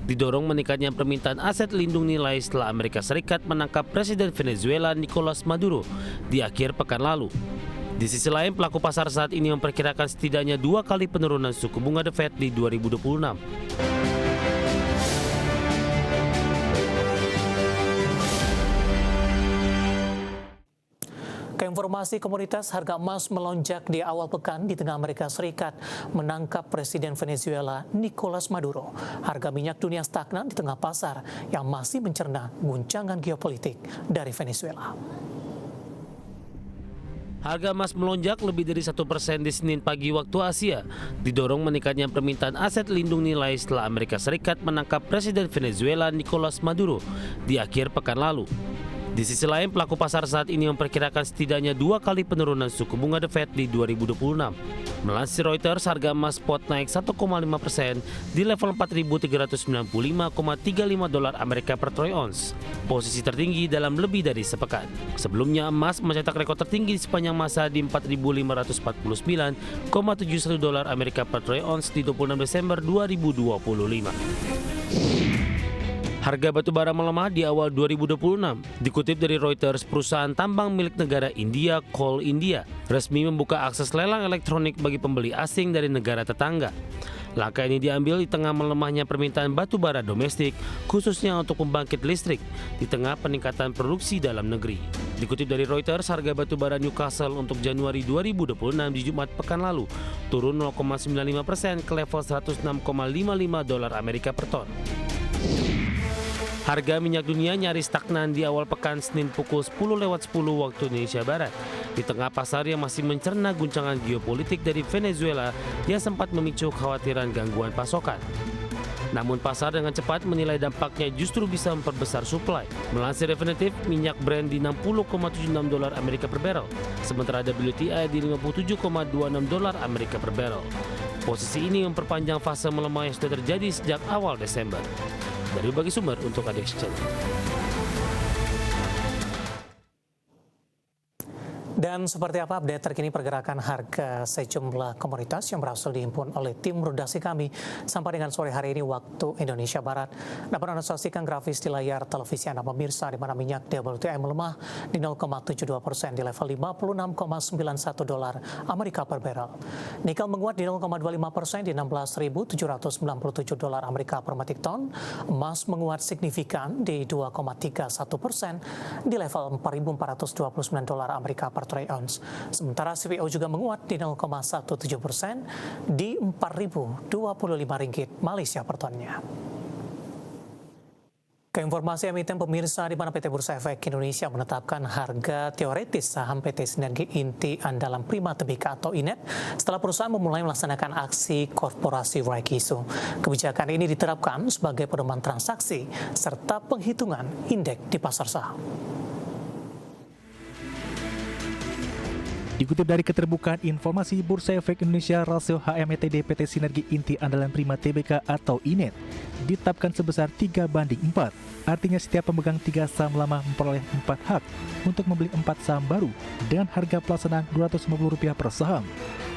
didorong meningkatnya permintaan aset lindung nilai setelah Amerika Serikat menangkap Presiden Venezuela Nicolas Maduro di akhir pekan lalu. Di sisi lain, pelaku pasar saat ini memperkirakan setidaknya 2 kali penurunan suku bunga The Fed di 2026. Keinformasi komoditas, harga emas melonjak di awal pekan di tengah Amerika Serikat menangkap Presiden Venezuela Nicolas Maduro. Harga minyak dunia stagnan di tengah pasar yang masih mencerna guncangan geopolitik dari Venezuela. Harga emas melonjak lebih dari 1% di Senin pagi waktu Asia, didorong meningkatnya permintaan aset lindung nilai setelah Amerika Serikat menangkap Presiden Venezuela Nicolas Maduro di akhir pekan lalu. Di sisi lain, pelaku pasar saat ini memperkirakan setidaknya 2 kali penurunan suku bunga The Fed di 2026. Melansir Reuters, harga emas spot naik 1,5% di level 4.395,35 dolar Amerika per troy ounce, posisi tertinggi dalam lebih dari sepekan. Sebelumnya, emas mencetak rekor tertinggi di sepanjang masa di 4.549,71 dolar Amerika per troy ounce di 26 Desember 2025. Harga batu bara melemah di awal 2026. Dikutip dari Reuters, perusahaan tambang milik negara India, Coal India, resmi membuka akses lelang elektronik bagi pembeli asing dari negara tetangga. Langkah ini diambil di tengah melemahnya permintaan batu bara domestik, khususnya untuk pembangkit listrik, di tengah peningkatan produksi dalam negeri. Dikutip dari Reuters, harga batu bara Newcastle untuk Januari 2026 di Jumat pekan lalu turun 0,95% ke level 106,55 dolar Amerika per ton. Harga minyak dunia nyaris stagnan di awal pekan Senin pukul 10:10 waktu Indonesia Barat, di tengah pasar yang masih mencerna guncangan geopolitik dari Venezuela yang sempat memicu kekhawatiran gangguan pasokan. Namun pasar dengan cepat menilai dampaknya justru bisa memperbesar suplai. Melansir Refinitiv, minyak Brent di 60,76 dolar Amerika per barrel, sementara WTI di 57,26 dolar Amerika per barrel. Posisi ini memperpanjang fase melemah yang sudah terjadi sejak awal Desember. Dari berbagai sumber untuk Adex Channel. Dan seperti apa update terkini pergerakan harga sejumlah komoditas yang berhasil dihimpun oleh tim redaksi kami sampai dengan sore hari ini waktu Indonesia Barat. Dapat Anda saksikan grafis di layar televisi Anda pemirsa, di mana minyak WTI melemah di 0,72% di level 56,91 dolar Amerika per barrel. Nikel menguat di 0,25% di 16.797 dolar Amerika per metrik ton. Emas menguat signifikan di 2,31% di level 4.429 dolar Amerika per troy ounce. Sementara CPO juga menguat di 0,17% di Rp4.025 Malaysia per tonnya. Keinformasi emiten pemirsa, di mana PT Bursa Efek Indonesia menetapkan harga teoretis saham PT Sinergi Inti Andalan Prima Tbk atau INET setelah perusahaan memulai melaksanakan aksi korporasi right issue. Kebijakan ini diterapkan sebagai pedoman transaksi serta penghitungan indeks di pasar saham. Dikutip dari keterbukaan informasi Bursa Efek Indonesia, rasio HMETD PT Sinergi Inti Andalan Prima Tbk atau INET ditetapkan sebesar 3:4. Artinya setiap pemegang 3 saham lama memperoleh 4 hak untuk membeli 4 saham baru dengan harga pelaksanaan Rp250 per saham.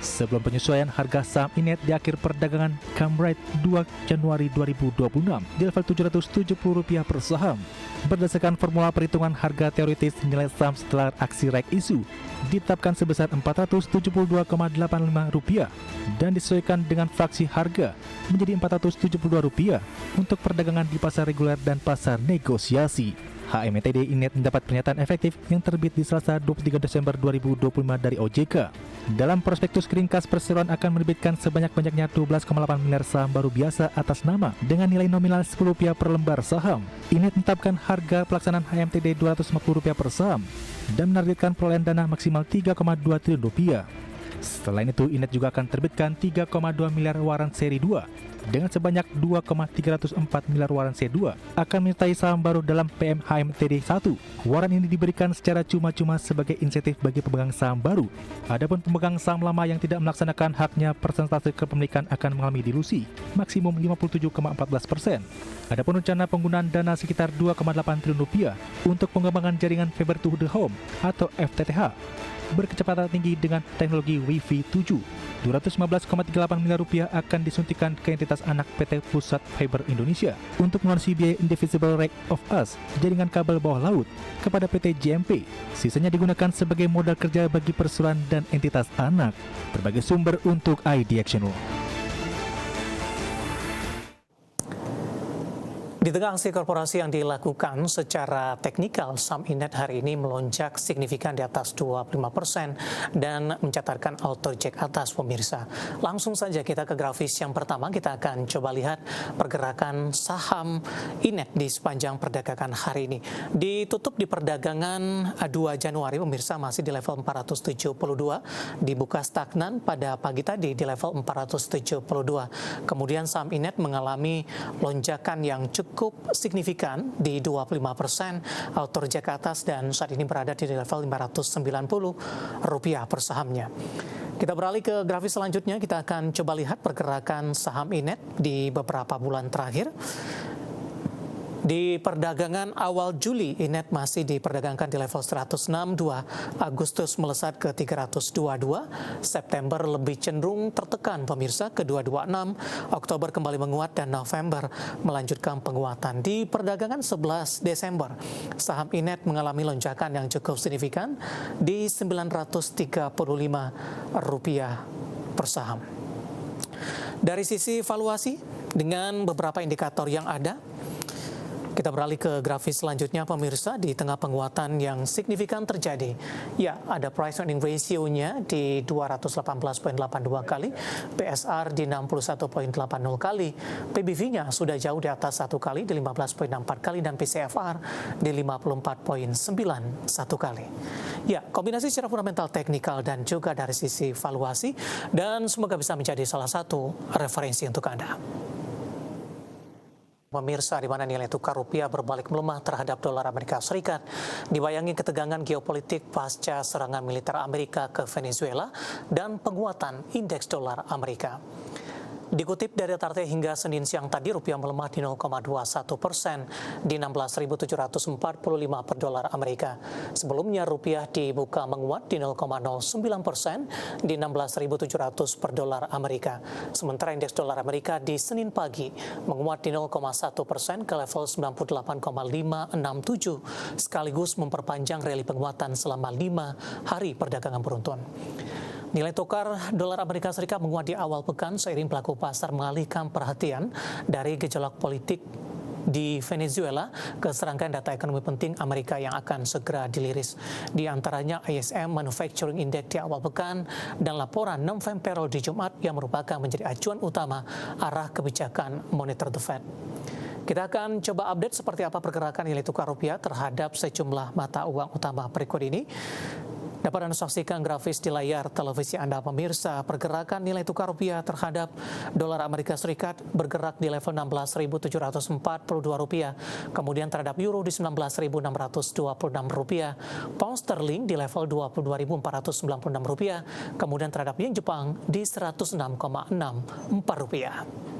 Sebelum penyesuaian, harga saham INET di akhir perdagangan Kamrite 2 Januari 2026 di level Rp770 per saham. Berdasarkan formula perhitungan harga teoritis, nilai saham setelah aksi right issue ditetapkan sebesar Rp472,85 dan disesuaikan dengan fraksi harga menjadi Rp472 untuk perdagangan di pasar reguler dan pasar negosiasi. HMETD INET mendapat pernyataan efektif yang terbit di Selasa 23 Desember 2025 dari OJK. Dalam prospektus ringkas, perseroan akan menerbitkan sebanyak-banyaknya 12,8 miliar saham baru biasa atas nama dengan nilai nominal Rp10 per lembar saham. INET menetapkan harga pelaksanaan HMTD Rp250 per saham dan menargetkan perolehan dana maksimal Rp3,2 triliun. Selain itu, INET juga akan terbitkan 3,2 miliar waran seri 2 dengan sebanyak 2,304 miliar waran C2 akan menyertai saham baru dalam PMHMTD 1. Waran ini diberikan secara cuma-cuma sebagai insentif bagi pemegang saham baru. Adapun pemegang saham lama yang tidak melaksanakan haknya, persentase kepemilikan akan mengalami dilusi maksimum 57,14%. Adapun rencana penggunaan dana sekitar Rp2,8 triliun untuk pengembangan jaringan fiber to the home atau FTTH berkecepatan tinggi dengan teknologi Wi-Fi 7. 215,38 miliar rupiah akan disuntikan ke entitas anak PT Pusat Fiber Indonesia untuk melunasi biaya Indivisible Right of Us jaringan kabel bawah laut kepada PT JMP. Sisanya digunakan sebagai modal kerja bagi perseroan dan entitas anak. Berbagai sumber untuk ID Action Law. Di tengah aksi korporasi yang dilakukan secara teknikal, saham Inet hari ini melonjak signifikan di atas 25% dan mencatatkan auto jack atas pemirsa. Langsung saja kita ke grafis yang pertama, kita akan coba lihat pergerakan saham Inet di sepanjang perdagangan hari ini. Ditutup di perdagangan 2 Januari, pemirsa masih di level 472, dibuka stagnan pada pagi tadi di level 472. Kemudian saham Inet mengalami lonjakan yang cukup signifikan di 25%, auto jack atas dan saat ini berada di level Rp590 per sahamnya. Kita beralih ke grafis selanjutnya, kita akan coba lihat pergerakan saham Inet di beberapa bulan terakhir. Di perdagangan awal Juli, Inet masih diperdagangkan di level 162, Agustus melesat ke 322, September lebih cenderung tertekan pemirsa ke 226, Oktober kembali menguat dan November melanjutkan penguatan. Di perdagangan 11 Desember, saham Inet mengalami lonjakan yang cukup signifikan di Rp935 per saham. Dari sisi valuasi, dengan beberapa indikator yang ada, kita beralih ke grafis selanjutnya pemirsa. Di tengah penguatan yang signifikan terjadi, ya ada price earning ratio-nya di 218,82 kali, PSR di 61,80 kali, PBV-nya sudah jauh di atas 1 kali di 15,64 kali dan PCFR di 54,91 kali. Ya, kombinasi secara fundamental, teknikal dan juga dari sisi valuasi, dan semoga bisa menjadi salah satu referensi untuk Anda. Pemirsa, di mana nilai tukar rupiah berbalik melemah terhadap dolar Amerika Serikat, dibayangi ketegangan geopolitik pasca serangan militer Amerika ke Venezuela dan penguatan indeks dolar Amerika. Dikutip dari Tarte hingga Senin siang tadi, rupiah melemah di 0,21% di 16.745 per dolar Amerika. Sebelumnya rupiah dibuka menguat di 0,09% di 16.700 per dolar Amerika. Sementara indeks dolar Amerika di Senin pagi menguat di 0,1% ke level 98,567 sekaligus memperpanjang rally penguatan selama 5 hari perdagangan beruntun. Nilai tukar dolar Amerika Serikat menguat di awal pekan seiring pelaku pasar mengalihkan perhatian dari gejolak politik di Venezuela ke serangkaian data ekonomi penting Amerika yang akan segera diliris. Di antaranya ISM Manufacturing Index di awal pekan dan laporan non-farm payroll di Jumat yang merupakan menjadi acuan utama arah kebijakan moneter The Fed. Kita akan coba update seperti apa pergerakan nilai tukar rupiah terhadap sejumlah mata uang utama berikut ini. Dapat Anda saksikan grafis di layar televisi Anda pemirsa. Pergerakan nilai tukar rupiah terhadap dolar Amerika Serikat bergerak di level Rp16.742, kemudian terhadap euro di Rp19.626, pound sterling di level Rp22.496, kemudian terhadap yen Jepang di Rp106,64.